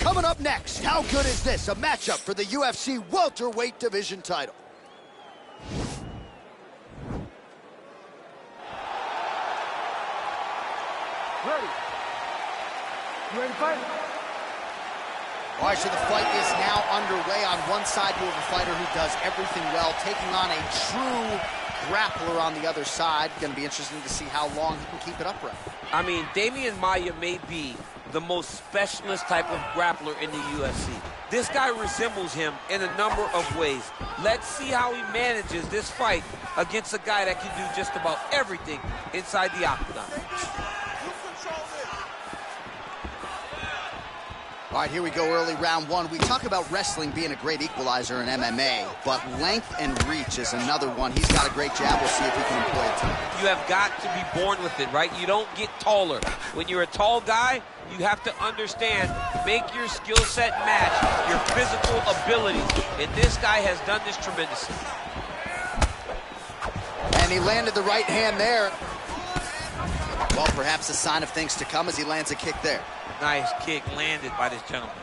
Coming up next, how good is this? A matchup for the UFC welterweight division title. Ready. You ready to fight? All right, so the fight is now underway. On one side, you have a fighter who does everything well, taking on a true grappler on the other side. Going to be interesting to see how long he can keep it upright. I mean, Damian Maia may be the most specialist type of grappler in the UFC. This guy resembles him in a number of ways. Let's see how he manages this fight against a guy that can do just about everything inside the octagon. All right, here we go, early round one. We talk about wrestling being a great equalizer in MMA, but length and reach is another one. He's got a great jab. We'll see if he can employ it tonight. You have got to be born with it, right? You don't get taller. When you're a tall guy, you have to understand, make your skill set match your physical abilities. And this guy has done this tremendously. And he landed the right hand there. Well, perhaps a sign of things to come as he lands a kick there. Nice kick landed by this gentleman.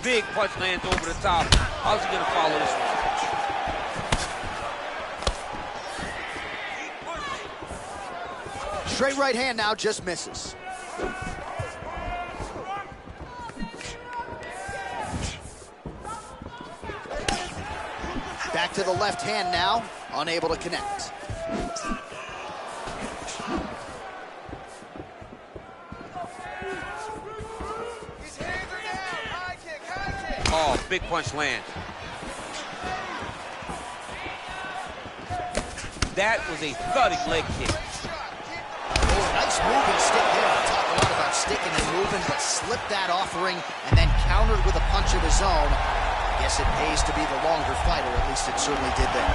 Big punch lands over the top. How's he gonna follow this one? Straight right hand now, just misses. Back to the left hand now, unable to connect. Oh, big punch lands. That was a thudding leg kick. Oh, nice moving stick there. We talk a lot about sticking and moving, but slipped that offering and then countered with a punch of his own. I guess it pays to be the longer fighter. At least it certainly did there.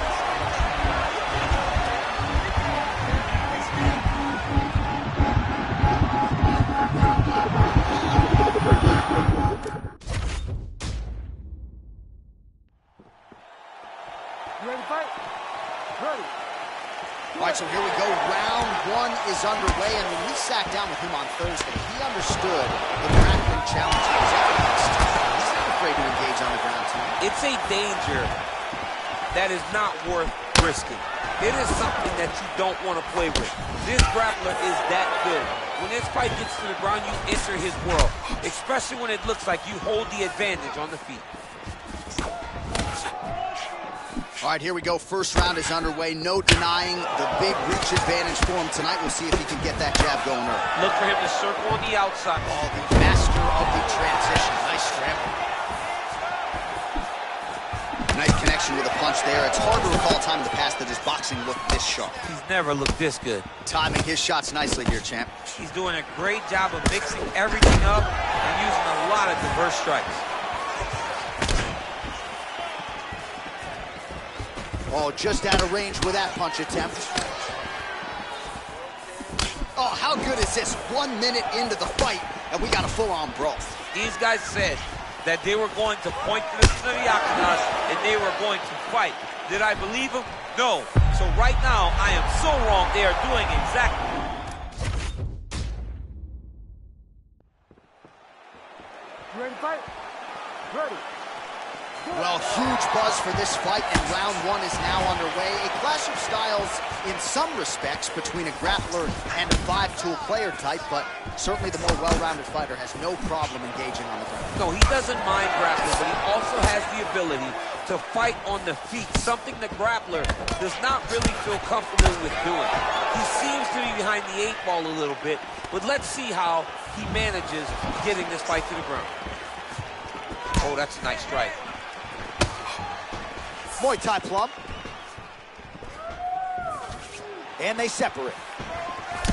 You ready to fight? Ready. All right, so here we go. Round one is underway, and when we sat down with him on Thursday, he understood the grappling challenge he was up against. He's not afraid to engage on the ground, too. It's a danger that is not worth risking. It is something that you don't want to play with. This grappler is that good. When this fight gets to the ground, you enter his world, especially when it looks like you hold the advantage on the feet. All right, here we go. First round is underway. No denying the big reach advantage for him tonight. We'll see if he can get that jab going early. Look for him to circle on the outside. Oh, the master of the transition. Nice scramble. Nice connection with a punch there. It's hard to recall a time in the past that his boxing looked this sharp. He's never looked this good. Timing his shots nicely here, champ. He's doing a great job of mixing everything up and using a lot of diverse strikes. Oh, just out of range with that punch attempt. Oh, how good is this? 1 minute into the fight, and we got a full-on brawl. These guys said that they were going to point to the center of the octagon and they were going to fight. Did I believe them? No. So right now, I am so wrong. They are doing exactly. You ready to fight? Ready. Well, huge buzz for this fight, and round one is now underway. A clash of styles in some respects between a grappler and a five-tool player type, but certainly the more well-rounded fighter has no problem engaging on the ground. No, he doesn't mind grappling, but he also has the ability to fight on the feet, something the grappler does not really feel comfortable with doing. He seems to be behind the 8 ball a little bit, but let's see how he manages getting this fight to the ground. Oh, that's a nice strike. Muay Thai plum. And they separate.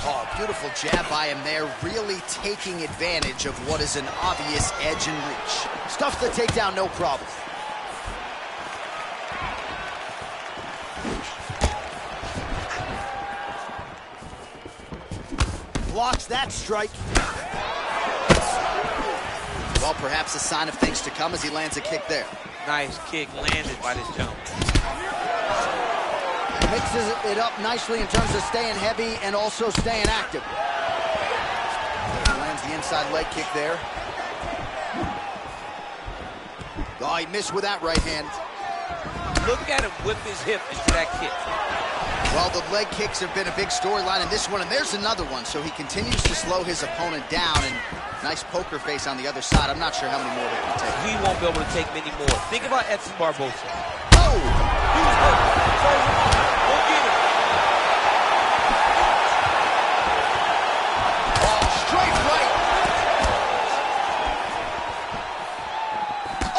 Oh, beautiful jab by him there, really taking advantage of what is an obvious edge and reach. Stuffs the takedown, no problem. Blocks that strike. Well, perhaps a sign of things to come as he lands a kick there. Nice kick landed by this gentleman. Mixes it up nicely in terms of staying heavy and also staying active. Lands the inside leg kick there. Oh, he missed with that right hand. Look at him whip his hip into that kick. Well, the leg kicks have been a big storyline in this one, and there's another one. So he continues to slow his opponent down, and nice poker face on the other side. I'm not sure how many more they can take. He won't be able to take many more. Think about Edson Barboza. Oh! He was hurt. Go get him. Oh, straight right.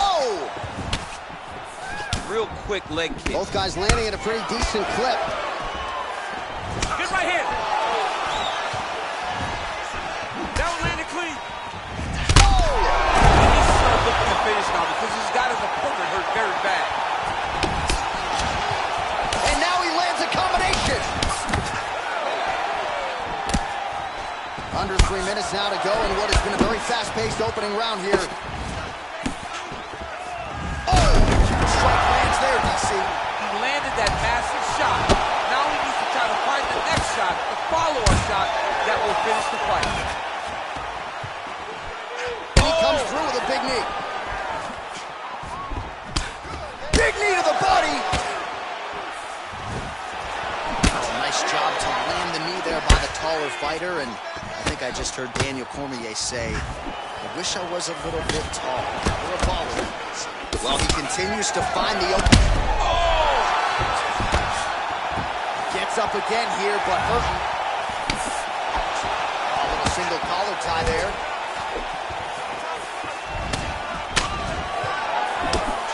Oh! Real quick leg kick. Both guys landing at a pretty decent clip. Good right hand. That one landed clean. Oh! He needs to start looking to finish now because he's got his opponent hurt very bad. And now he lands a combination. Under 3 minutes now to go in what has been a very fast-paced opening round here. Oh! Strike lands there, DC. He landed that massive shot. Now he needs to try to find the next shot, the follow-up shot that will finish the fight. He comes through with a big knee. Big knee to the body. Oh, nice job to land the knee there by the taller fighter, and I think I just heard Daniel Cormier say, I wish I was a little bit taller. Or a baller. Well, he continues to find the open. Oh! Gets up again here, but hurting. A little single collar tie there.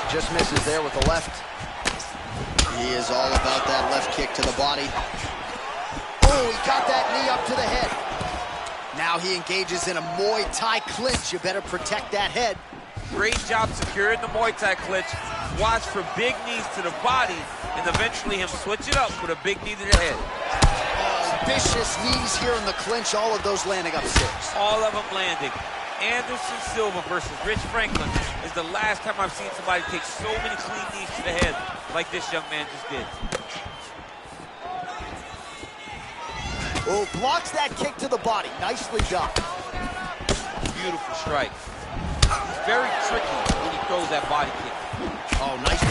Just misses there with the left. He is all about that left kick to the body. Oh, he got that knee up to the head. Now he engages in a Muay Thai clinch. You better protect that head. Great job securing the Muay Thai clinch. Watch for big knees to the body, and eventually him switch it up with a big knee to the head. Oh, vicious knees here in the clinch. All of those landing upstairs. All of them landing. Anderson Silva versus Rich Franklin is the last time I've seen somebody take so many clean knees to the head like this young man just did. Oh, blocks that kick to the body. Nicely done. Beautiful strike. He's very tricky when he throws that body kick. Oh, nice. Put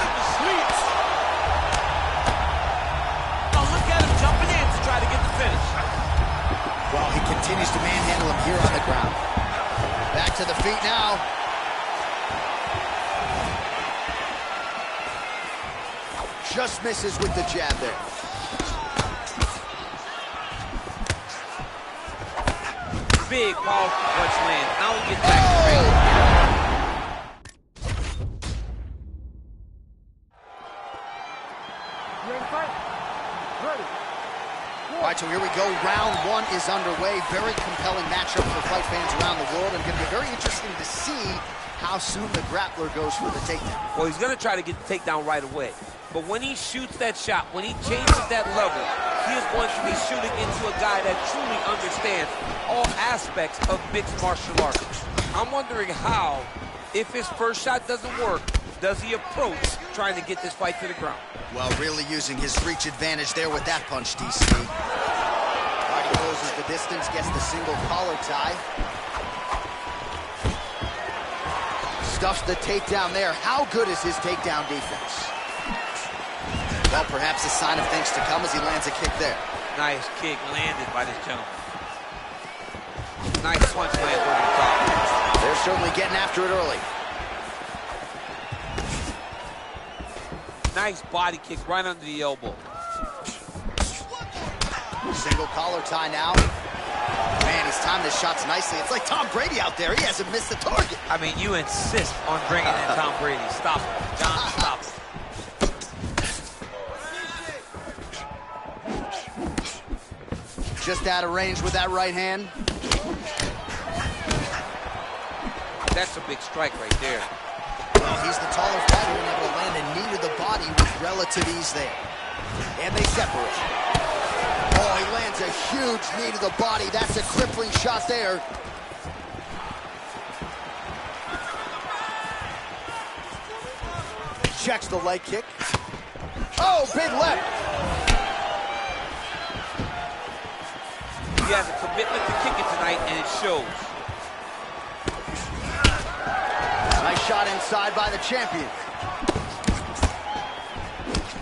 him to sleep. Oh, look at him jumping in to try to get the finish. Well, he continues to manhandle him here on the ground. Back to the feet now. Just misses with the jab there. Big, powerful punch land. Now we get back to range. You ready to fight? Ready. All right, so here we go. Round one is underway. Very compelling matchup for fight fans around the world, and going to be very interesting to see how soon the grappler goes for the takedown. Well, he's going to try to get the takedown right away. But when he shoots that shot, when he changes that level, he is going to be shooting into a guy that truly understands all aspects of mixed martial arts. I'm wondering how, if his first shot doesn't work, does he approach trying to get this fight to the ground? Well, really using his reach advantage there with that punch, DC. All right, he closes the distance, gets the single collar tie. Stuffs the takedown there. How good is his takedown defense? Well, perhaps a sign of things to come as he lands a kick there. Nice kick landed by this gentleman. Nice punch land over the top. They're certainly getting after it early. Nice body kick right under the elbow. Single collar tie now. Man, he's timed his shots nicely. It's like Tom Brady out there. He hasn't missed the target. I mean, you insist on bringing in Tom Brady. Stop it. John, stop it. Just out of range with that right hand. That's a big strike right there. Well, he's the taller fighter and able to land a knee to the body with relative ease there. And they separate. Oh, he lands a huge knee to the body. That's a crippling shot there. Checks the leg kick. Oh, big left. He has a commitment to kicking tonight, and it shows. Nice shot inside by the champion.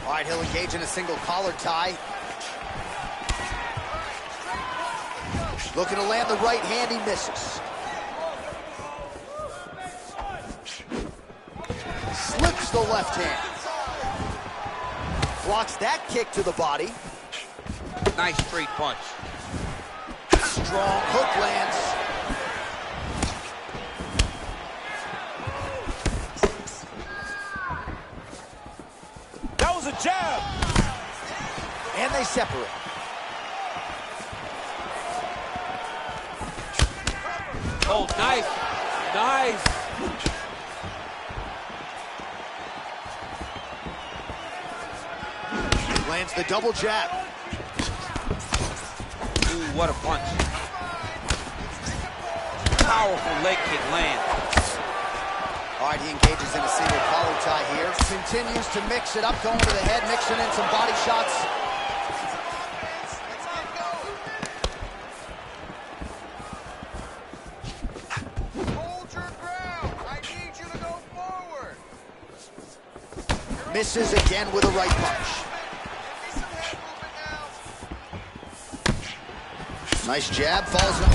All right, he'll engage in a single collar tie. Looking to land the right hand, he misses. Slips the left hand. Blocks that kick to the body. Nice straight punch. Strong hook lands. That was a jab. And they separate. Oh, nice. Nice. Lands the double jab. Ooh, what a punch. Powerful leg kick lands. All right, he engages in a single collar tie here. Continues to mix it up, going to the head, mixing in some body shots. Hold your ground. I need you to go forward. Misses again with a right punch. Nice jab, falls up.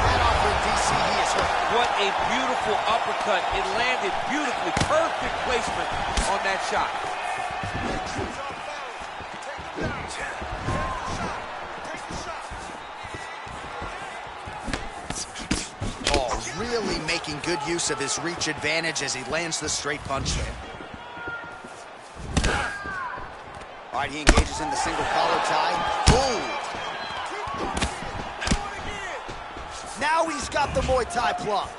That offering DC, he is hurt. What a beautiful uppercut. It landed beautifully. Perfect placement on that shot. Oh, really making good use of his reach advantage as he lands the straight punch there. All right, he engages in the single collar tie. Boom! Now he's got the Muay Thai plug.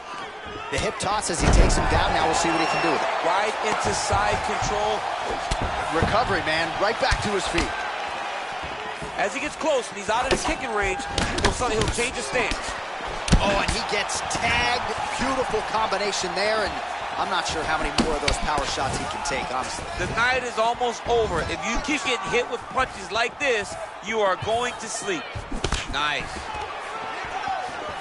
The hip toss as he takes him down. Now we'll see what he can do with it. Right into side control. Recovery, man. Right back to his feet. As he gets close and he's out of the kicking range, he'll change his stance. Oh, and he gets tagged. Beautiful combination there, and I'm not sure how many more of those power shots he can take, honestly. The night is almost over. If you keep getting hit with punches like this, you are going to sleep. Nice.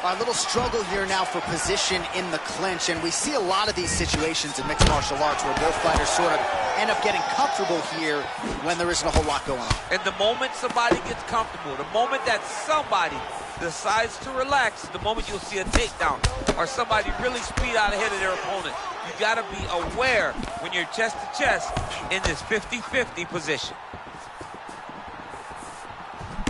A little struggle here now for position in the clinch, and we see a lot of these situations in mixed martial arts where both fighters sort of end up getting comfortable here when there isn't a whole lot going on. And the moment somebody gets comfortable, the moment that somebody decides to relax, the moment you'll see a takedown or somebody really speed out ahead of their opponent. You got to be aware when you're chest to chest in this 50-50 position.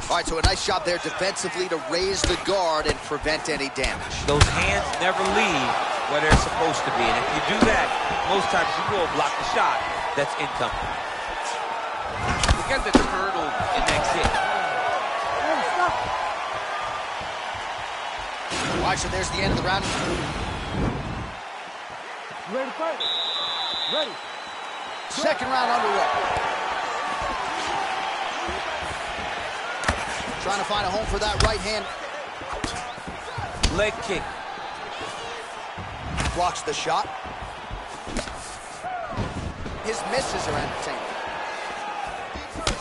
All right, so a nice job there defensively to raise the guard and prevent any damage. Those hands never leave where they're supposed to be, and if you do that, most times you will block the shot that's incoming. Look at the turtle in that kick. All right, so there's the end of the round. Ready to fight? Ready. Second round underway. Trying to find a home for that right hand. Leg kick. Blocks the shot. His misses are entertaining.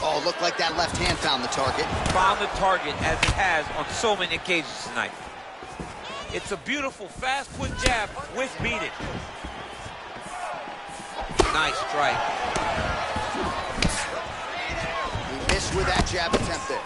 Oh, looked like that left hand found the target. Found the target, as it has on so many occasions tonight. It's a beautiful, fast, quick jab with beating. Nice strike. He missed with that jab attempt there.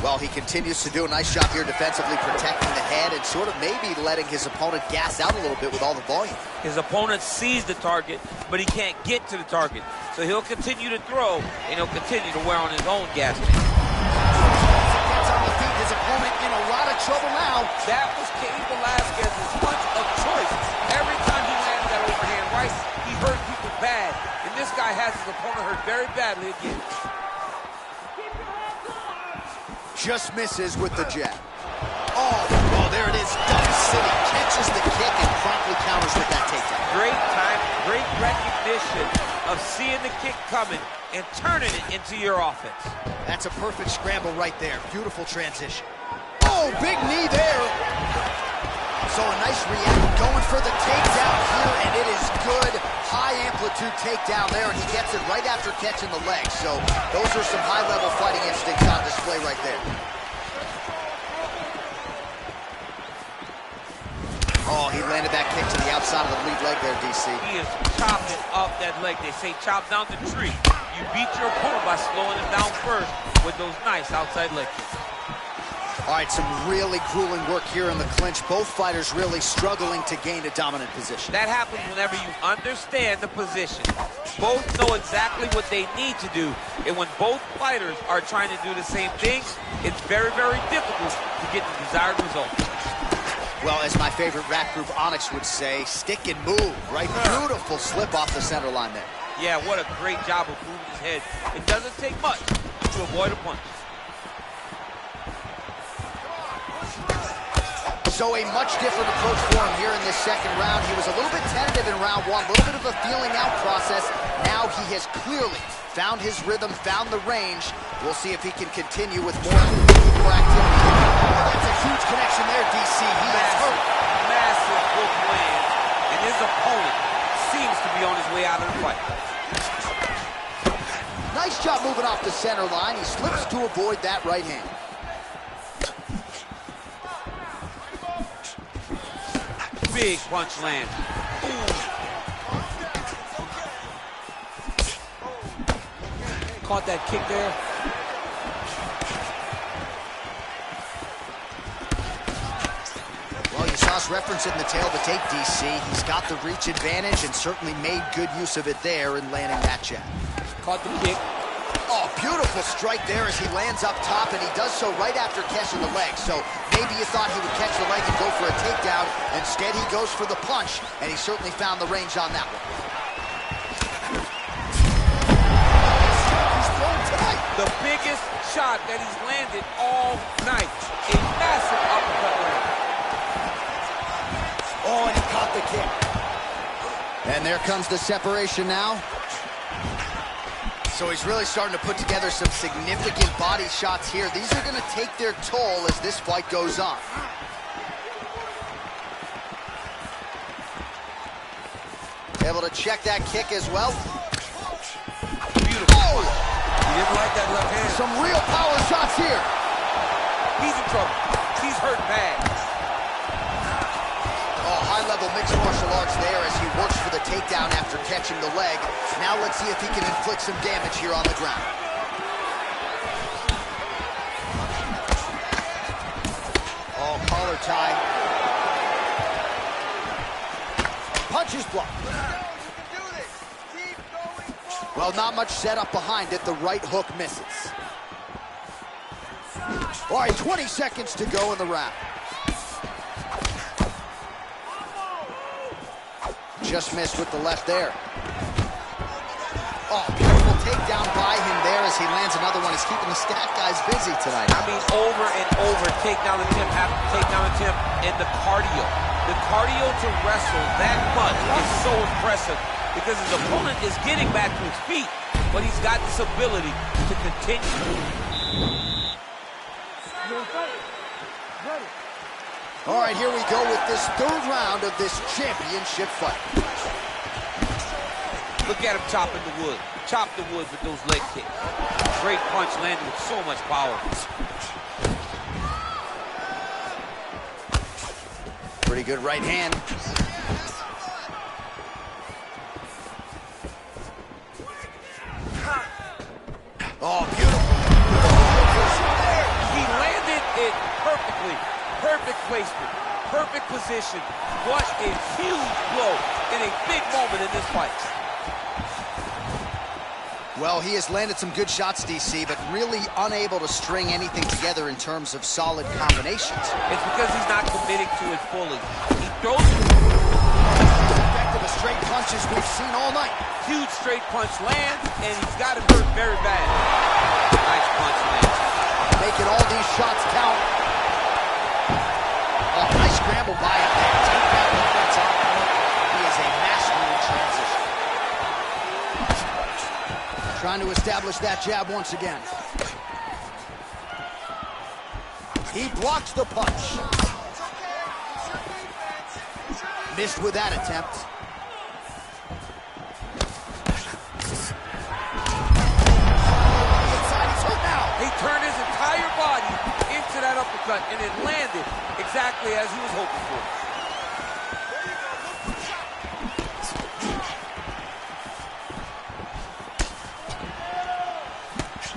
Well, he continues to do a nice job here defensively, protecting the head and sort of maybe letting his opponent gas out a little bit with all the volume. His opponent sees the target, but he can't get to the target. So he'll continue to throw, and he'll continue to wear on his own gas tank. Gets on the feet, his opponent in a lot of trouble now. That was Cain Velasquez's punch of choice. Every time he landed that overhand right, he hurt people bad. And this guy has his opponent hurt very badly again. Just misses with the jab. Oh, there it is. Double city. Catches the kick and promptly counters with that takedown. Great time, great recognition of seeing the kick coming and turning it into your offense. That's a perfect scramble right there. Beautiful transition. Oh, big knee there. So a nice react, going for the takedown here, and it is good. High amplitude takedown there, and he gets it right after catching the leg. So those are some high-level fighting instincts on display right there. Oh, he landed that kick to the outside of the lead leg there, DC. He is chopping up that leg. They say chop down the tree. You beat your opponent by slowing him down first with those nice outside leg kicks. All right, some really grueling work here in the clinch. Both fighters really struggling to gain a dominant position. That happens whenever you understand the position. Both know exactly what they need to do. And when both fighters are trying to do the same thing, it's very, very difficult to get the desired result. Well, as my favorite rap group Onyx would say, stick and move, right? Beautiful slip off the center line there. Yeah, what a great job of moving his head. It doesn't take much to avoid a punch. So a much different approach for him here in this second round. He was a little bit tentative in round one, a little bit of a feeling out process. Now he has clearly found his rhythm, found the range. We'll see if he can continue with more activity. Oh, that's a huge connection there, DC. He is hurt. Massive hook land, and his opponent seems to be on his way out of the fight. Nice job moving off the center line. He slips to avoid that right hand. Big punch land. Ooh. Caught that kick there. Well, you saw us referencing the tail of the tape, DC. He's got the reach advantage and certainly made good use of it there in landing that jab. Caught the kick. Oh, beautiful strike there as he lands up top, and he does so right after catching the leg. So maybe you thought he would catch the leg and go for a takedown. Instead, he goes for the punch, and he certainly found the range on that one. He's thrown tight. The biggest shot that he's landed all night. A massive uppercut land. Oh, and he caught the kick. And there comes the separation now. So he's really starting to put together some significant body shots here. These are going to take their toll as this fight goes on. Able to check that kick as well. Beautiful. Oh! He didn't like that left hand. Some real power shots here. He's in trouble. He's hurt bad. Oh, high-level mixed martial arts there as he works for the takedown after catching the leg. Now let's see if he can inflict some damage here on the ground. Oh, collar tie. Punches blocked. Well, not much setup behind it. The right hook misses. All right, 20 seconds to go in the round. Just missed with the left there. Oh, beautiful takedown by him there as he lands another one. He's keeping the stat guys busy tonight. I mean, over and over, takedown attempt after takedown attempt, and the cardio. The cardio to wrestle that much is so impressive because his opponent is getting back to his feet, but he's got this ability to continue. All right, here we go with this third round of this championship fight. Look at him chopping the wood. Chop the wood with those leg kicks. Great punch landed with so much power. Pretty good right hand. Oh, beautiful. He landed it perfectly. Perfect placement. Perfect position. What a huge blow in a big moment in this fight. Well, he has landed some good shots, DC, but really unable to string anything together in terms of solid combinations. It's because he's not committing to it fully. He throws Effective as straight punches we've seen all night. huge straight punch lands, and he's got him hurt very bad. Nice punch lands. Making all these shots count. Oh, nice scramble by him there. Take that defense off point. He is a master in transition. Trying to establish that jab once again. He blocks the punch. Missed with that attempt. Inside, he's hurt now. He turned his entire body into that uppercut, and it landed exactly as he was hoping for.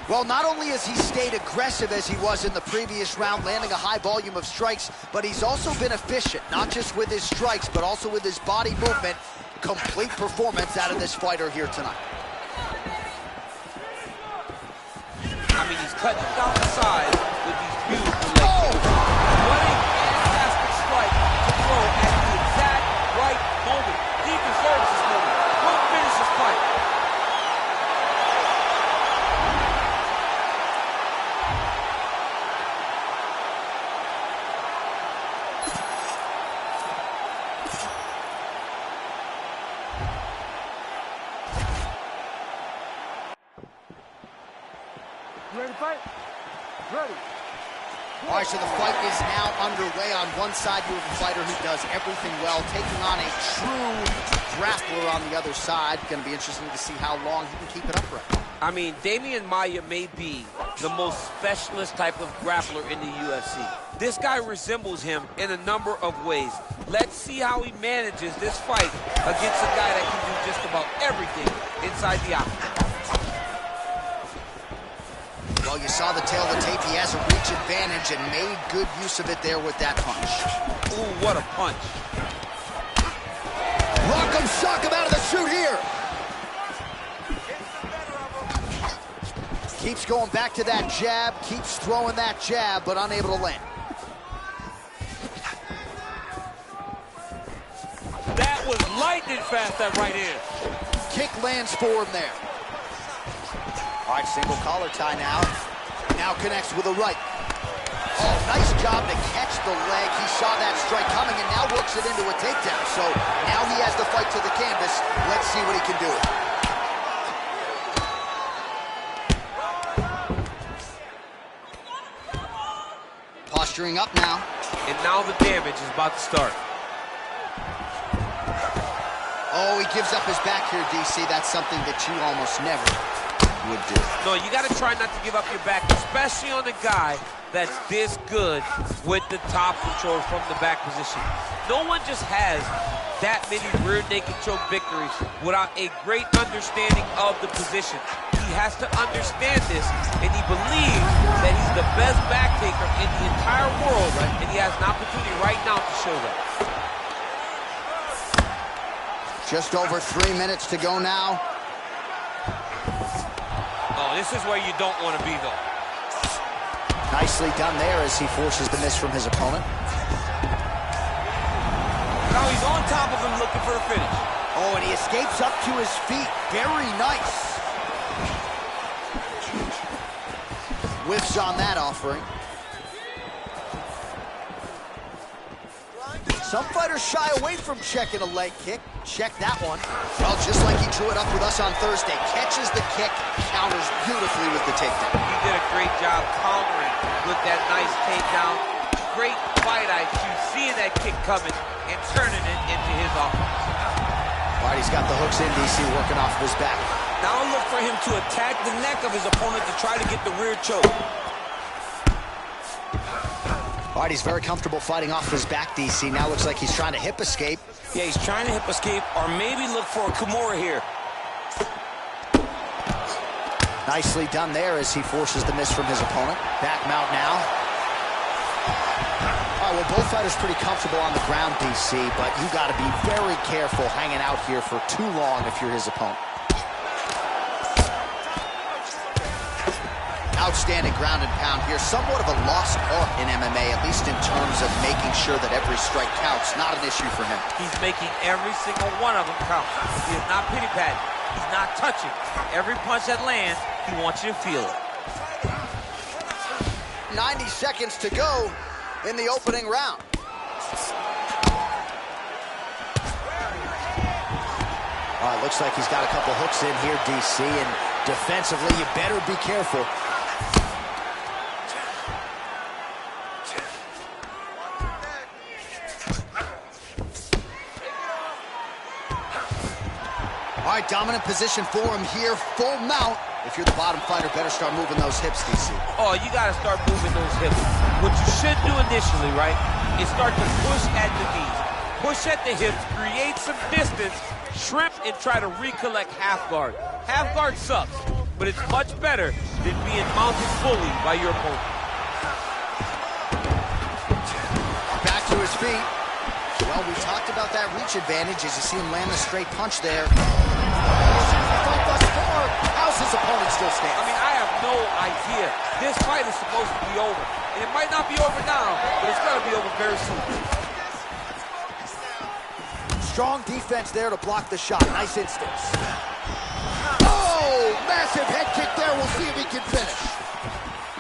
Well, not only has he stayed aggressive as he was in the previous round, landing a high volume of strikes, but he's also been efficient, not just with his strikes, but also with his body movement. Complete performance out of this fighter here tonight. I mean, he's cutting down the sides with these beautiful leg kicks. What a fantastic strike to throw at the exact right moment. He deserves this moment. We'll finish this fight. Ready to fight? Ready. All right, so the fight is now underway. On one side, you have a fighter who does everything well, taking on a true grappler on the other side. Going to be interesting to see how long he can keep it upright. I mean, Damian Maia may be the most specialist type of grappler in the UFC. This guy resembles him in a number of ways. Let's see how he manages this fight against a guy that can do just about everything inside the octagon. Well, you saw the tail of the tape. He has a reach advantage and made good use of it there with that punch. Ooh, what a punch. Rock him, shock him out of the chute here. Keeps going back to that jab, keeps throwing that jab, but unable to land. That was lightning fast, that right hand. Kick lands for him there. All right, single collar tie now. Now connects with a right. Oh, nice job to catch the leg. He saw that strike coming and now works it into a takedown. So now he has the fight to the canvas. Let's see what he can do. Posturing up now. And now the damage is about to start. Oh, he gives up his back here, DC. That's something that you almost never would do. No, you got to try not to give up your back, especially on a guy that's this good with the top control from the back position. No one just has that many rear naked choke victories without a great understanding of the position. He has to understand this, and he believes that he's the best back taker in the entire world, and he has an opportunity right now to show that. Just over 3 minutes to go now. Oh, this is where you don't want to be, though. Nicely done there as he forces the miss from his opponent. Now he's on top of him looking for the finish. Oh, and he escapes up to his feet. Very nice. Whiffs on that offering. Some fighters shy away from checking a leg kick. Check that one. Well, just like he drew it up with us on Thursday. Catches the kick, counters beautifully with the takedown. He did a great job countering with that nice takedown. Great fight IQ, seeing that kick coming and turning it into his offense. All right, he's got the hooks in, DC, working off of his back. Now look for him to attack the neck of his opponent to try to get the rear choke. All right, he's very comfortable fighting off his back, DC. Now looks like he's trying to hip escape. Yeah, he's trying to hip escape or maybe look for a Kimura here. Nicely done there as he forces the miss from his opponent. Back mount now. All right, well, both fighters pretty comfortable on the ground, DC, but you got to be very careful hanging out here for too long if you're his opponent. Outstanding ground and pound here. Somewhat of a lost art in MMA, at least in terms of making sure that every strike counts. Not an issue for him. He's making every single one of them count. He is not pity-patting. He's not touching. Every punch that lands, he wants you to feel it. 90 seconds to go in the opening round. All right, looks like he's got a couple hooks in here, DC, and defensively, you better be careful. right, dominant position for him here, full mount. If you're the bottom fighter, better start moving those hips, DC. Oh, you got to start moving those hips. What you should do initially, right, is start to push at the knees. Push at the hips, create some distance, shrimp, and try to recollect half guard. Half guard sucks, but it's much better than being mounted fully by your opponent. Back to his feet. Well, we talked about that reach advantage as you see him land a straight punch there. Fight thus far. How's his opponent still stand? I mean, I have no idea. This fight is supposed to be over. And it might not be over now, but it's going to be over very soon. Strong defense there to block the shot. Nice instincts. Oh, massive head kick there. We'll see if he can finish.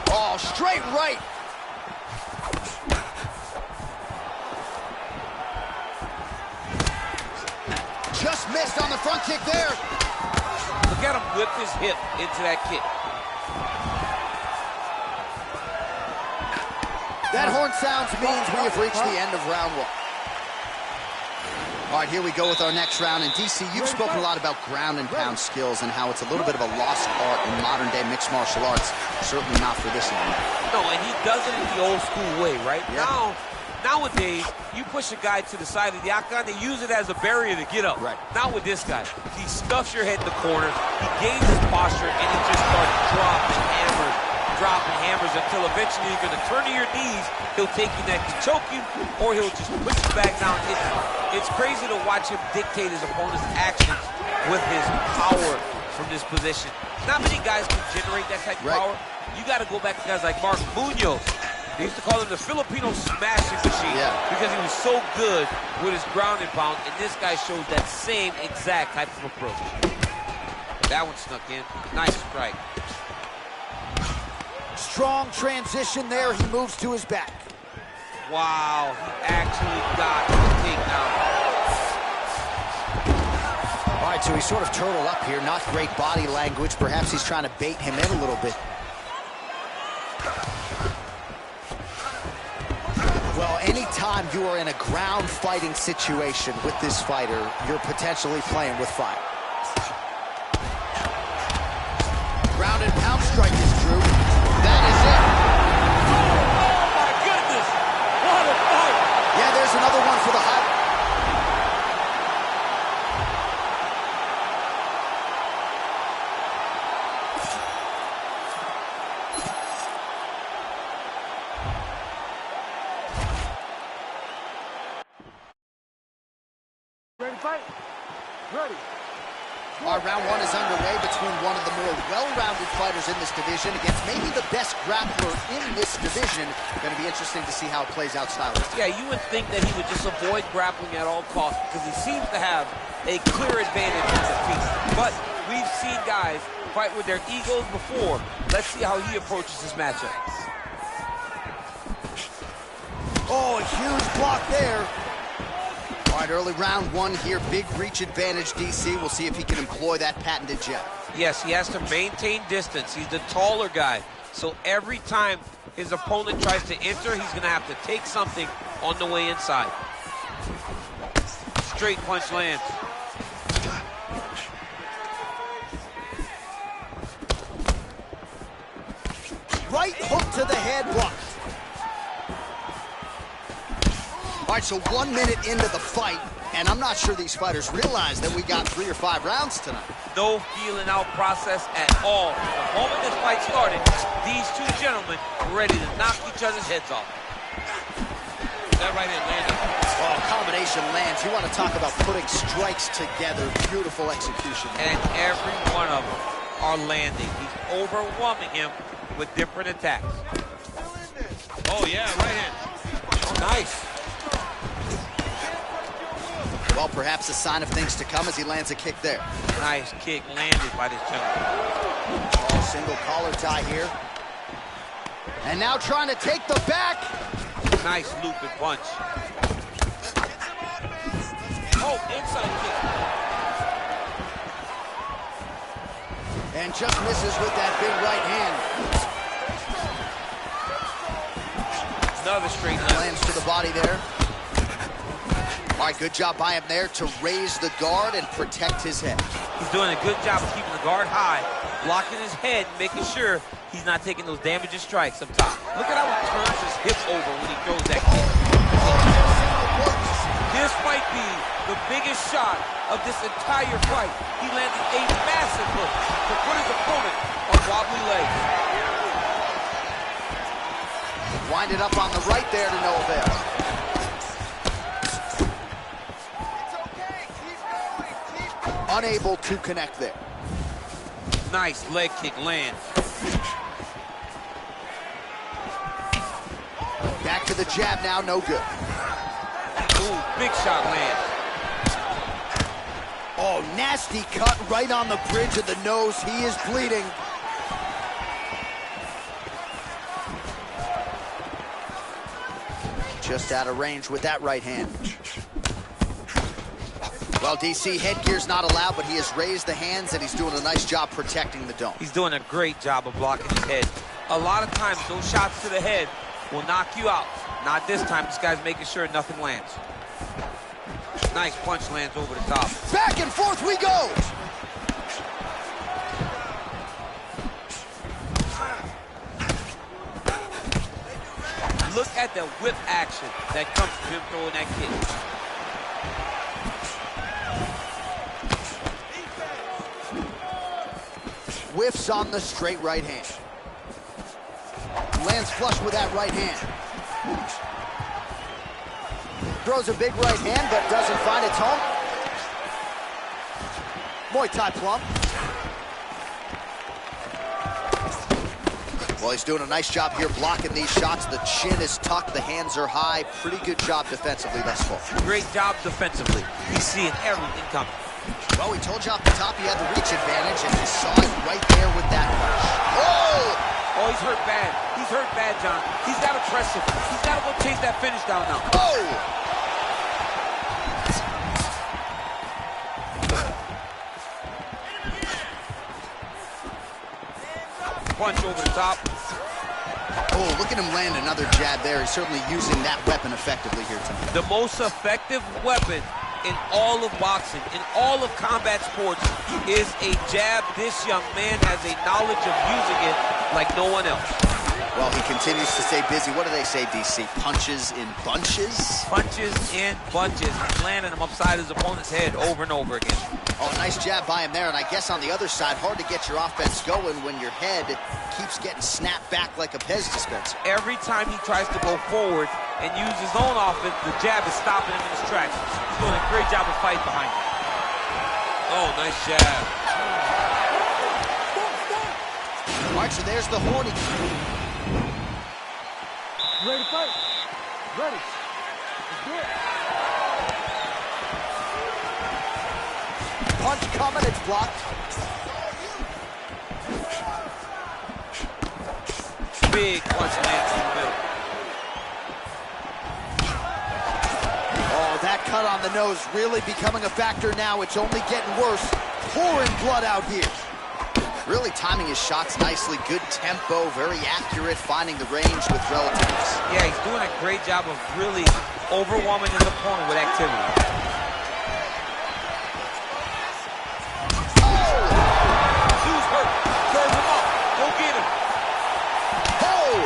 Oh, straight right. Just missed on the front kick there. Look at him whip his hip into that kick. That horn sounds means we have reached the end of round one. All right, here we go with our next round. And DC, you've spoken a lot about ground and pound skills and how it's a little bit of a lost art in modern-day mixed martial arts. Certainly not for this one. No, and he does it in the old-school way, right? Yeah. Nowadays, you push a guy to the side of the octagon, they use it as a barrier to get up. Right. Not with this guy. He stuffs your head in the corners, he gains his posture, and he just starts dropping hammers until eventually you're going to turn to your knees, he'll take you next to choke you, or he'll just push you back down. It's crazy to watch him dictate his opponent's actions with his power from this position. Not many guys can generate that type of power. You got to go back to guys like Mark Munoz. They used to call him the Filipino smashing machine because he was so good with his ground and pound, and this guy showed that same exact type of approach. That one snuck in. Nice strike. Strong transition there. He moves to his back. Wow, he actually got the takedown. All right, so he's sort of turtled up here. Not great body language. Perhaps he's trying to bait him in a little bit. Well, anytime you are in a ground fighting situation with this fighter, you're potentially playing with fire. Ground and pound strike is Drew. That is it. Oh, my goodness. What a fight. Yeah, there's another one for the high. Ready to fight? Ready. Our round one is underway between one of the more well-rounded fighters in this division against maybe the best grappler in this division. Going to be interesting to see how it plays out stylistically. Yeah, you would think that he would just avoid grappling at all costs because he seems to have a clear advantage in the feet. But we've seen guys fight with their egos before. Let's see how he approaches this matchup. Oh, a huge block there. All right, early round one here, big reach advantage, DC. We'll see if he can employ that patented jab. Yes, he has to maintain distance. He's the taller guy. So every time his opponent tries to enter, he's going to have to take something on the way inside. Straight punch lands. Right hook to the head, blocked. All right, so 1 minute into the fight, and I'm not sure these fighters realize that we got 3 or 5 rounds tonight. No feeling out process at all. The moment this fight started, these two gentlemen were ready to knock each other's heads off. That right hand landed. Oh, combination lands. You want to talk about putting strikes together. Beautiful execution. And every one of them are landing. He's overwhelming him with different attacks. Oh, yeah, right hand. Oh, nice. Well, perhaps a sign of things to come as he lands a kick there. Nice kick landed by this gentleman. Oh, single collar tie here. And now trying to take the back. Nice looping punch. Oh, inside kick. And just misses with that big right hand. Another straight left. Lands to the body there. All right, good job by him there to raise the guard and protect his head. He's doing a good job of keeping the guard high, blocking his head, making sure he's not taking those damaging strikes up top. Look at how he turns his hip over when he throws that kick. This might be the biggest shot of this entire fight. He landed a massive hook to put his opponent on wobbly legs. Winded up on the right there to no avail. It's okay. Keep going. Keep going. Unable to connect there. Nice leg kick land. Back to the jab now, no good. Ooh, big shot land. Oh, nasty cut right on the bridge of the nose. He is bleeding. Just out of range with that right hand. Well, DC, headgear's not allowed, but he has raised the hands, and he's doing a nice job protecting the dome. He's doing a great job of blocking his head. A lot of times, those shots to the head will knock you out. Not this time. This guy's making sure nothing lands. Nice punch lands over the top. Back and forth we go! Look at the whip action that comes from him throwing that kick. Whiffs on the straight right hand. Lands flush with that right hand. Throws a big right hand, but doesn't find its home. Muay Thai plum. Well, he's doing a nice job here blocking these shots. The chin is tucked, the hands are high. Pretty good job defensively thus far. Great job defensively. He's seeing everything coming. Well, we told you off the top he had the reach advantage, and he saw it right there with that punch. Oh! Oh, he's hurt bad. He's hurt bad, John. He's got to press him. He's got to go chase that finish down now. Oh! Punch over the top. Oh, look at him land another jab there. He's certainly using that weapon effectively here tonight. The most effective weapon in all of boxing, in all of combat sports, is a jab. This young man has a knowledge of using it like no one else. Well, he continues to stay busy. What do they say, DC? Punches in bunches? Punches in bunches. He's landing them upside his opponent's head over and over again. Oh, nice jab by him there. And I guess on the other side, hard to get your offense going when your head keeps getting snapped back like a Pez dispenser. Every time he tries to go forward and use his own offense, the jab is stopping him in his tracks. He's doing a great job of fighting behind it. Oh, nice jab. All right, so there's the horny. Ready to fight? Ready. Let's do it. Punch coming, it's blocked. Big punch lands in the middle. Oh, that cut on the nose really becoming a factor now. It's only getting worse. Pouring blood out here. Really timing his shots nicely. Good tempo, very accurate, finding the range with relative ease. Yeah, he's doing a great job of really overwhelming his opponent with activity. Dude's hurt. Serve him up. Go get him. Oh!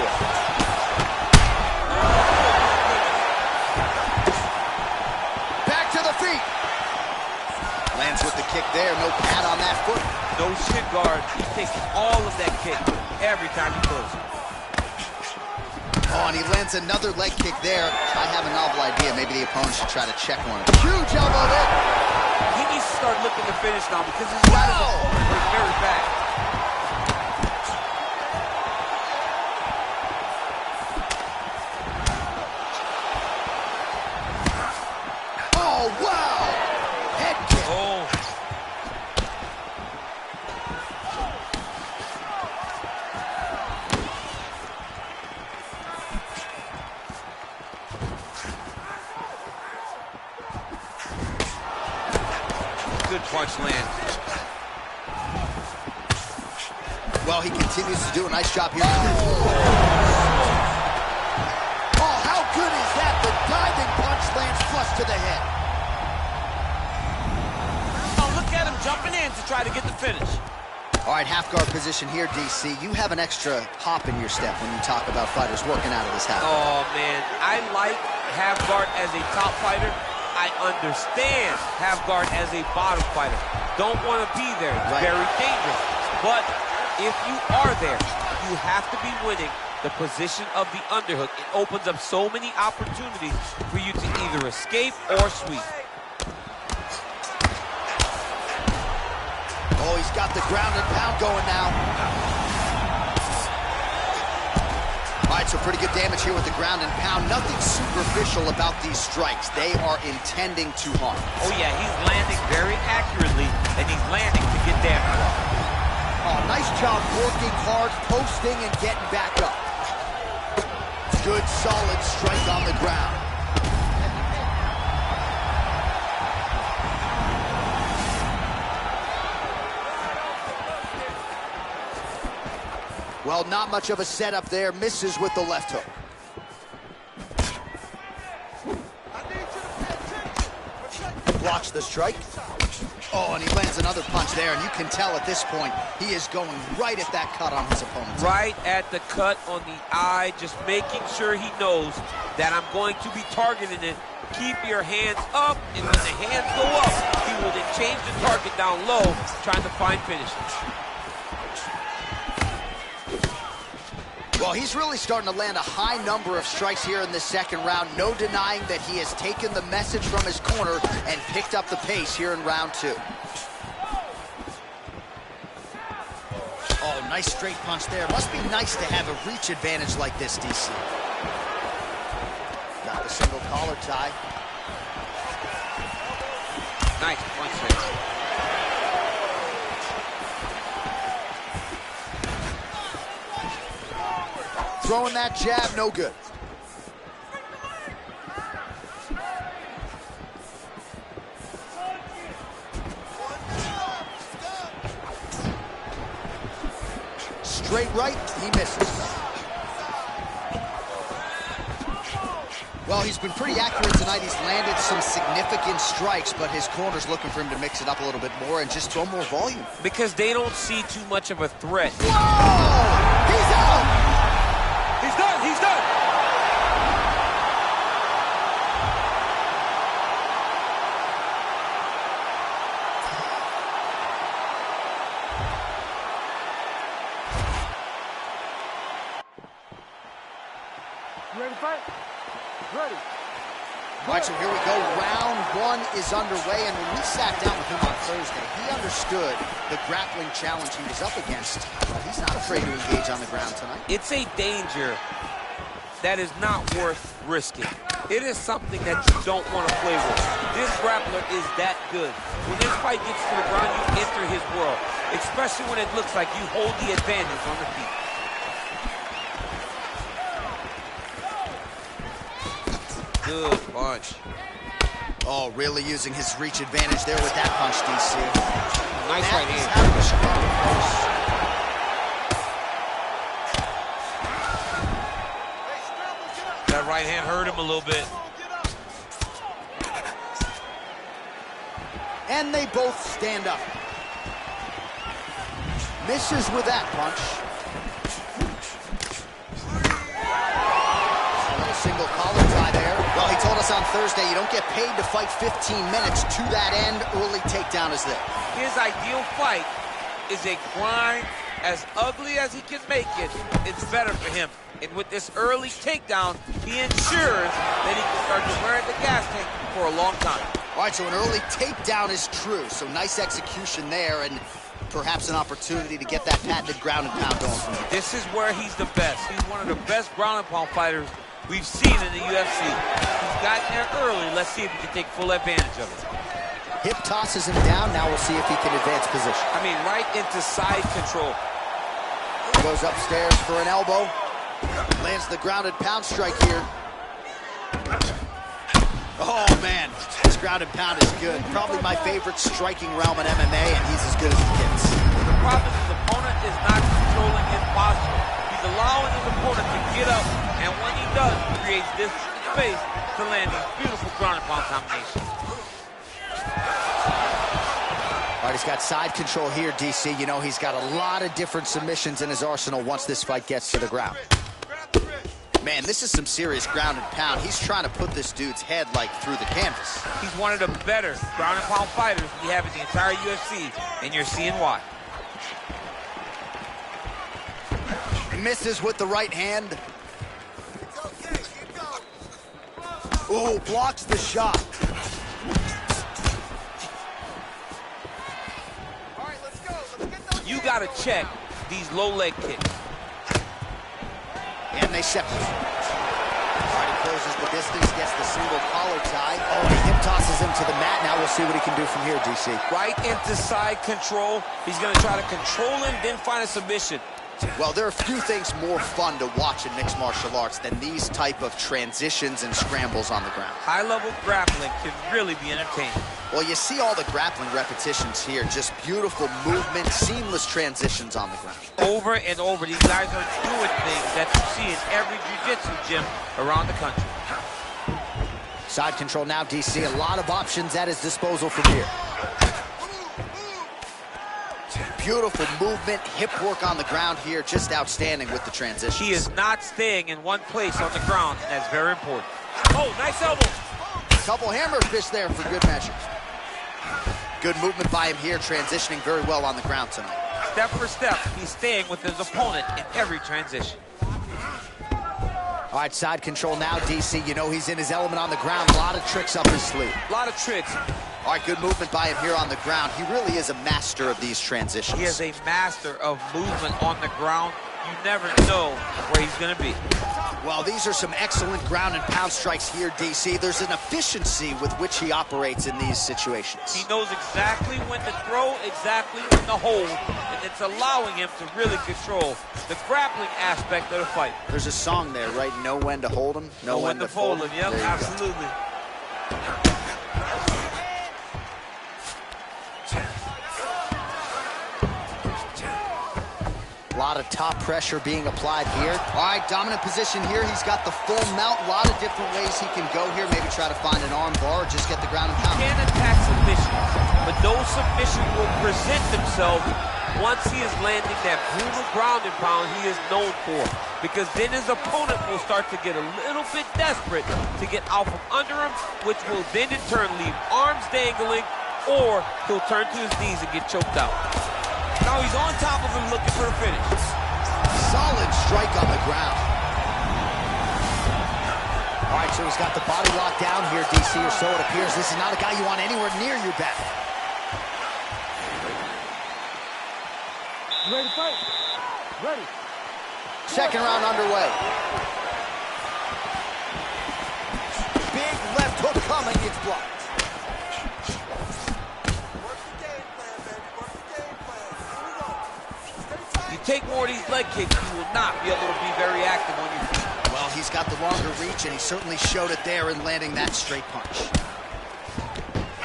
Back to the feet. Lands with the kick there. No pad on that foot. No shin guard. He takes all of that kick every time he throws it. Oh, and he lands another leg kick there. I have a novel idea. Maybe the opponent should try to check one. Huge elbow there. He needs to start looking to finish now because he's got his opponent hurt very bad. Oh, wow! Head kick. Oh. Good punch land. Well, he continues to do a nice job here. Oh, how good is that? The diving punch lands flush to the head. jumping in to try to get the finish. All right, half guard position here, DC. You have an extra hop in your step when you talk about fighters working out of this half guard. Oh, man, I like half guard as a top fighter. I understand half guard as a bottom fighter. Don't want to be there. It's very dangerous. But if you are there, you have to be winning the position of the underhook. It opens up so many opportunities for you to either escape or sweep. Oh, he's got the ground and pound going now. All right, so pretty good damage here with the ground and pound. Nothing superficial about these strikes. They are intending to harm. Oh, yeah, he's landing very accurately, and he's landing to get damage off. Oh, nice job working hard, posting, and getting back up. Good, solid strike on the ground. Well, not much of a setup there. Misses with the left hook. Blocks the strike. Oh, and he lands another punch there, and you can tell at this point, he is going right at that cut on his opponent. Right at the cut on the eye, just making sure he knows that I'm going to be targeting it. Keep your hands up, and when the hands go up, he will then change the target down low, trying to find finishes. Well, he's really starting to land a high number of strikes here in the second round. No denying that he has taken the message from his corner and picked up the pace here in round two. Oh, nice straight punch there. Must be nice to have a reach advantage like this, DC. Got the single collar tie. Nice punch there. Throwing that jab, no good. Straight right, he misses. Well, he's been pretty accurate tonight. He's landed some significant strikes, but his corner's looking for him to mix it up a little bit more and just throw more volume. Because they don't see too much of a threat. Whoa! He's out! He's done! He's done! You ready to fight? Ready. All right, so here we go. Round one is underway, and when we sat down with him on Thursday, he understood the grappling challenge he was up against. He's not afraid to engage on the ground tonight. It's a danger that is not worth risking. It is something that you don't want to play with. This grappler is that good. When this fight gets to the ground, you enter his world, especially when it looks like you hold the advantage on the feet. Good punch. Oh, really using his reach advantage there with that punch, DC. Nice right hand. That right hand hurt him a little bit. And they both stand up. Misses with that punch. Single collar tie there. Well, he told us on Thursday you don't get paid to fight 15 minutes. To that end, early takedown is there. His ideal fight is a grind. As ugly as he can make it, it's better for him. And with this early takedown, he ensures that he can start to wear the gas tank for a long time. All right, so an early takedown is true. So nice execution there, and perhaps an opportunity to get that patented ground and pound going from him. This is where he's the best. He's one of the best ground and pound fighters we've seen in the UFC. He's gotten there early. Let's see if he can take full advantage of it. Hip tosses him down. Now we'll see if he can advance position. I mean, right into side control. Goes upstairs for an elbow. Lands the grounded pound strike here. Oh, man. This grounded pound is good. Probably my favorite striking realm in MMA, and he's as good as it gets. The problem is his opponent is not controlling his posture. He's allowing his opponent to get up, and when he does, he creates this space to land these beautiful ground and pound combinations. All right, he's got side control here, DC. You know, he's got a lot of different submissions in his arsenal once this fight gets to the ground. Man, this is some serious ground and pound. He's trying to put this dude's head, like, through the canvas. He's one of the better ground and pound fighters we have in the entire UFC, and you're seeing why. Misses with the right hand. Ooh, blocks the shot. All right, let's go. Let's get those. You got to check these low leg kicks. And they separate. All right, he closes the distance, gets the single collar tie. Oh, he hip tosses him to the mat. Now we'll see what he can do from here, DC. Right into side control. He's going to try to control him, then find a submission. Well, there are few things more fun to watch in mixed martial arts than these type of transitions and scrambles on the ground. High-level grappling can really be entertaining. Well, you see all the grappling repetitions here. Just beautiful movement, seamless transitions on the ground. Over and over, these guys are doing things that you see in every jiu-jitsu gym around the country. Side control now, DC. A lot of options at his disposal from here. Beautiful movement, hip work on the ground here, just outstanding with the transitions. He is not staying in one place on the ground, and that's very important. Oh, nice elbow. Couple hammer fists there for good measure. Good movement by him here, transitioning very well on the ground tonight. Step for step, he's staying with his opponent in every transition. All right, side control now, DC. You know he's in his element on the ground. A lot of tricks up his sleeve. A lot of tricks. All right, good movement by him here on the ground. He really is a master of these transitions. He is a master of movement on the ground. You never know where he's going to be. Well, these are some excellent ground and pound strikes here, DC. There's an efficiency with which he operates in these situations. He knows exactly when to throw, exactly when to hold, and it's allowing him to really control the grappling aspect of the fight. There's a song there, right? Know when to hold him, know when to fold him. Yep, absolutely. A lot of top pressure being applied here. All right, dominant position here. He's got the full mount. A lot of different ways he can go here. Maybe try to find an arm bar or just get the ground and pound. He can attack submissions, but those submissions will present themselves once he is landing that brutal ground and pound he is known for. Because then his opponent will start to get a little bit desperate to get out from under him, which will then in turn leave arms dangling, or he'll turn to his knees and get choked out. Now he's on top of him looking for the finish. Solid strike on the ground. All right, so he's got the body locked down here, DC, or so it appears. This is not a guy you want anywhere near your back. You ready to fight? Ready. Second round underway. Big left hook coming, it's blocked. Take more of these leg kicks, you will not be able to be very active on your feet. Well, he's got the longer reach, and he certainly showed it there in landing that straight punch.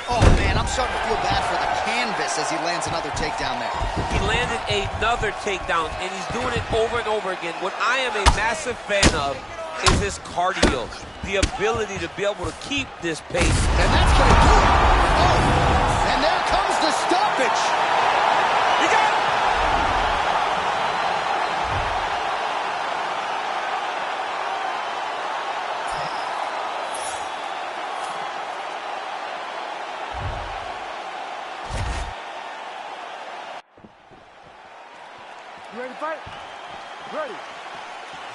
Oh, man, I'm starting to feel bad for the canvas as he lands another takedown there. He landed another takedown, and he's doing it over and over again. What I am a massive fan of is his cardio, the ability to be able to keep this pace. And that's going to do it. Oh, and there comes the stoppage. He got it. You ready to fight? Ready.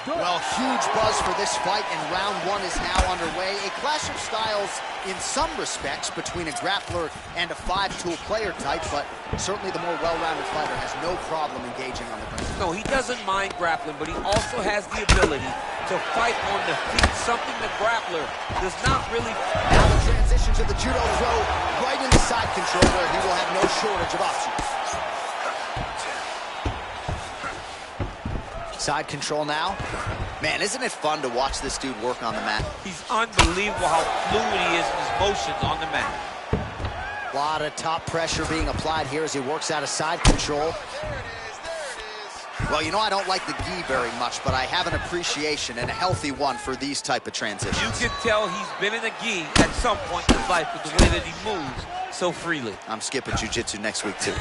Well, huge buzz for this fight, and round one is now underway. A clash of styles in some respects between a grappler and a five-tool player type, but certainly the more well-rounded fighter has no problem engaging on the ground. No, he doesn't mind grappling, but he also has the ability to fight on the feet, something the grappler does not really. Now the transition to the judo throw right into side control, where he will have no shortage of options. Side control now. Man, isn't it fun to watch this dude work on the mat? He's unbelievable how fluid he is in his motions on the mat. A lot of top pressure being applied here as he works out of side control. Well, you know, I don't like the gi very much, but I have an appreciation and a healthy one for these type of transitions. You can tell he's been in a gi at some point in his life with the way that he moves. so freely. I'm skipping jiu-jitsu next week, too.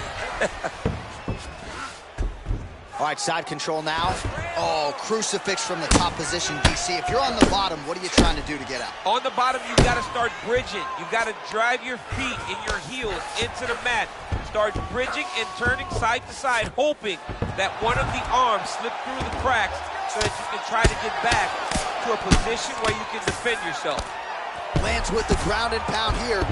All right, side control now. Oh, crucifix from the top position, DC. If you're on the bottom, what are you trying to do to get out? On the bottom, you got to start bridging. You got to drive your feet and your heels into the mat. Start bridging and turning side to side, hoping that one of the arms slip through the cracks so that you can try to get back to a position where you can defend yourself. Lands with the ground and pound here.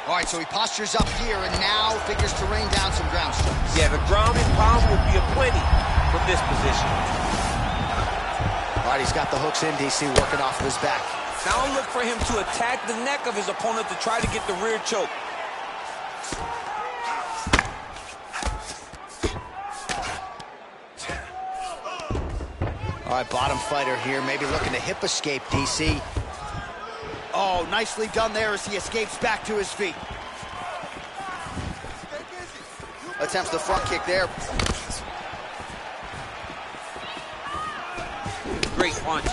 All right, so he postures up here and now figures to rain down some ground strikes. Yeah, the ground and pound will be aplenty from this position. All right, he's got the hooks in, DC, working off of his back. Now look for him to attack the neck of his opponent to try to get the rear choke. All right, bottom fighter here, maybe looking to hip escape, DC. Oh, nicely done there as he escapes back to his feet. Attempts the front kick there. Great punch.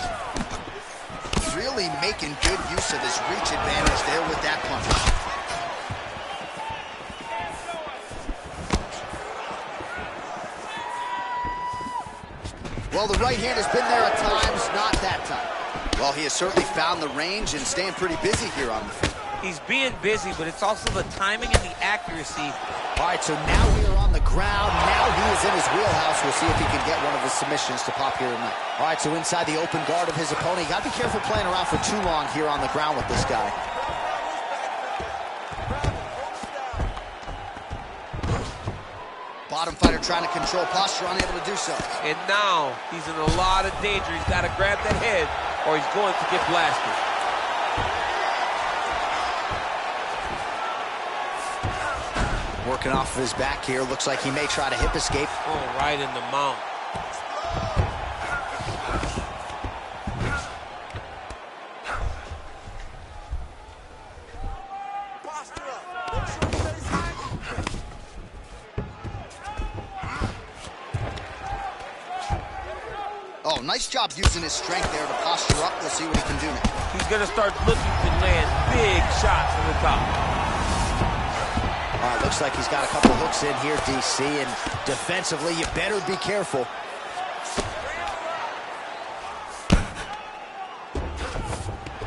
Really making good use of his reach advantage there with that punch. Well, the right hand has been there at times, not that time. Well, he has certainly found the range and staying pretty busy here on the feet. He's being busy, but it's also the timing and the accuracy. All right, so now we are on the ground. Now he is in his wheelhouse. We'll see if he can get one of his submissions to pop here tonight. All right, so inside the open guard of his opponent. You got to be careful playing around for too long here on the ground with this guy. Bottom fighter trying to control posture, unable to do so. And now he's in a lot of danger. He's got to grab that head or he's going to get blasted. Working off of his back here. Looks like he may try to hip escape. Oh, right in the mount. Oh, nice job using his strength there to posture up. We'll see what he can do now. He's going to start looking to land big shots from the top. All right, looks like he's got a couple hooks in here, DC, and defensively, you better be careful.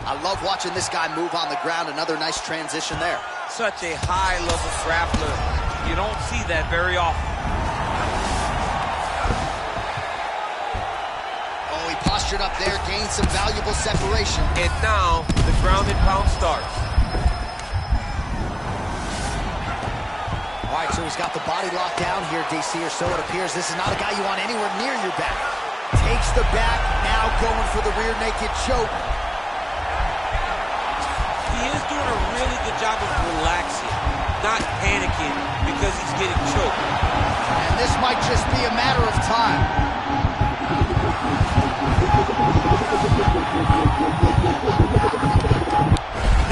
I love watching this guy move on the ground. Another nice transition there. Such a high-level grappler. You don't see that very often. Oh, he postured up there, gained some valuable separation. And now, the ground and pound starts. All right, so he's got the body locked down here, DC, or so it appears. This is not a guy you want anywhere near your back. Takes the back, now going for the rear naked choke. He is doing a really good job of relaxing, not panicking because he's getting choked. And this might just be a matter of time.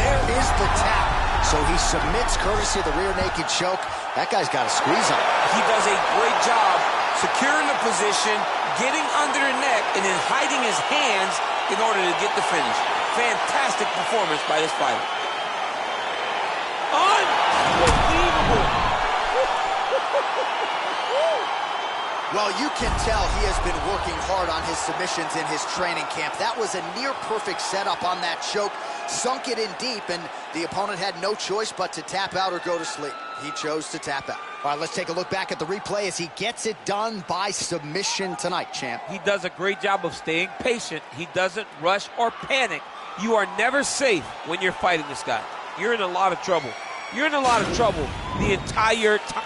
There is the tap. So he submits courtesy of the rear naked choke. That guy's got a squeeze on. He does a great job securing the position, getting under the neck, and then hiding his hands in order to get the finish. Fantastic performance by this fighter. Unbelievable! Well, you can tell he has been working hard on his submissions in his training camp. That was a near-perfect setup on that choke. Sunk it in deep, and the opponent had no choice but to tap out or go to sleep. He chose to tap out. All right, let's take a look back at the replay as he gets it done by submission tonight, champ. He does a great job of staying patient. He doesn't rush or panic. You are never safe when you're fighting this guy. You're in a lot of trouble. You're in a lot of trouble the entire time.